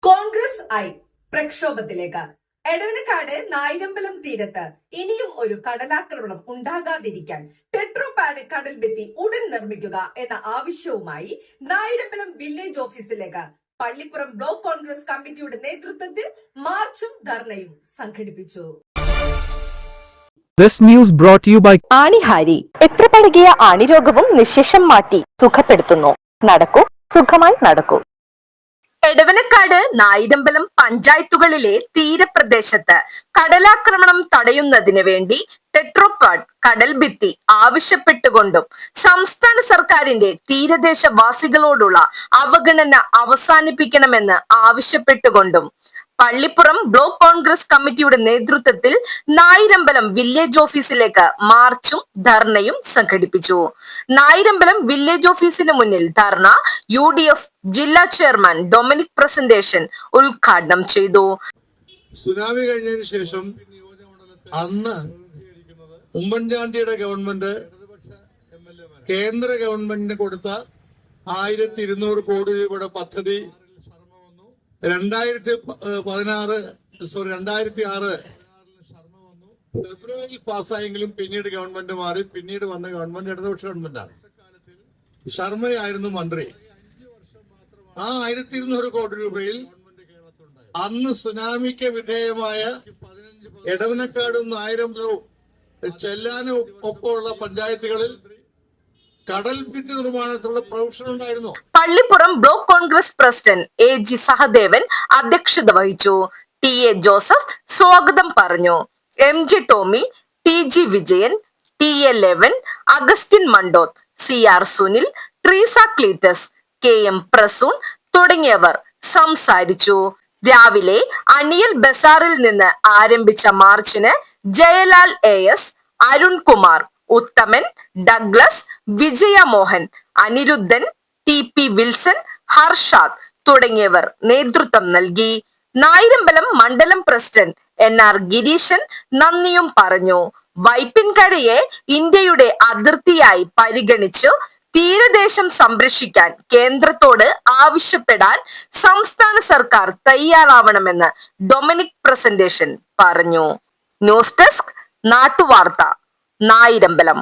കോൺഗ്രസ് പ്രക്ഷോഭത്തിലേക്ക്. എടവനക്കാട് നായിരമ്പലം തീരത്ത് ഇനിയും ഒരു കടലാക്രമണം ഉണ്ടാകാതിരിക്കാൻ ടെട്രോപാഡ് കടൽ ഭിത്തി ഉടൻ നിർമ്മിക്കുക എന്ന ആവശ്യവുമായി നായിരമ്പലം വില്ലേജ് ഓഫീസിലേക്ക് പള്ളിപ്പുറം ബ്ലോക്ക് കോൺഗ്രസ് കമ്മിറ്റിയുടെ നേതൃത്വത്തിൽ മാർച്ചും ധർണയും സംഘടിപ്പിച്ചു. This news brought to you by ആണിഹാരി. എത്ര പഴകിയ ആണിരോഗവും നിശേഷം മാറ്റി സുഖപ്പെടുത്തുന്നു. നടക്കൂ, സുഖമായി നടക്കൂ. എടവനക്കാട് നായിരമ്പലം പഞ്ചായത്തുകളിലെ തീരപ്രദേശത്ത് കടലാക്രമണം തടയുന്നതിന് വേണ്ടി ടെട്രോപാഡ് കടൽ ഭിത്തി ആവശ്യപ്പെട്ടുകൊണ്ടും സംസ്ഥാന സർക്കാരിന്റെ തീരദേശവാസികളോടുള്ള അവഗണന അവസാനിപ്പിക്കണമെന്ന് ആവശ്യപ്പെട്ടുകൊണ്ടും പള്ളിപ്പുറം ബ്ലോക്ക് കോൺഗ്രസ് കമ്മിറ്റിയുടെ നേതൃത്വത്തിൽ നായിരമ്പലം വില്ലേജ് ഓഫീസിലേക്ക് മാർച്ചും ധർണയും സംഘടിപ്പിച്ചു. നായിരമ്പലം വില്ലേജ് ഓഫീസിന് മുന്നിൽ ധർണ UDF ജില്ലാ ചെയർമാൻ ഡൊമിനിക് പ്രസന്റേഷൻ ഉദ്ഘാടനം ചെയ്തു. സുനാമി കഴിഞ്ഞതിന് ശേഷം അന്ന് ഉമ്മൻചാണ്ടിയുടെ ഗവൺമെന്റ് കേന്ദ്ര ഗവൺമെന്റിന് കൊടുത്ത 1200 കോടി രൂപയുടെ പദ്ധതി 2006 ഫെബ്രുവരിയിൽ പാസ്സായെങ്കിലും പിന്നീട് ഗവൺമെന്റ് മാറി. പിന്നീട് വന്ന ഗവൺമെന്റ് ഇടതുപക്ഷ ഗവൺമെന്റാണ്. ശർമ്മയായിരുന്നു മന്ത്രി. ആ 1200 കോടി രൂപയിൽ അന്ന് സുനാമിക്ക് വിധേയമായ എടവനക്കാടും നായിരമ്പലവും ചെല്ലാനും ഒപ്പമുള്ള പഞ്ചായത്തുകളിൽ കടൽ ഭിത്തി നിർമ്മാണത്തിലുള്ള പ്രൊവിഷൻ ഉണ്ടായിരുന്നു. Pallippuram block Congress president AG Sahadevan അധ്യക്ഷത വഹിച്ചു. TA ജോസഫ് സ്വാഗതം പറഞ്ഞു. MG Tomy, TG Vijayan, TA Levan, Augustine Mandoth, CR Sunil, Treesa Cleetus, KM Prasoon തുടങ്ങിയവർ സംസാരിച്ചു. രാവിലെ അണിയൽ ബസാറിൽ നിന്ന് ആരംഭിച്ച മാർച്ചിന് ജയലാൽ AS, അരുൺകുമാർ, ഉത്തമൻ, ഡഗ്ലസ്, വിജയമോഹൻ, അനിരുദ്ധൻ, TP വിൽസൺ, ഹർഷാദ് തുടങ്ങിയവർ നേതൃത്വം നൽകി. നായിരമ്പലം മണ്ഡലം പ്രസിഡന്റ് NR ഗിരീശൻ നന്ദിയും പറഞ്ഞു. വൈപ്പിൻകരയെ ഇന്ത്യയുടെ അതിർത്തിയായി പരിഗണിച്ചു തീരദേശം സംരക്ഷിക്കാൻ കേന്ദ്രത്തോട് ആവശ്യപ്പെടാൻ സംസ്ഥാന സർക്കാർ തയ്യാറാവണമെന്ന് ഡൊമിനിക് പ്രസന്റേഷൻ പറഞ്ഞു. ന്യൂസ് ഡെസ്ക് നാട്ടുവാർത്ത, നായിരമ്പലം.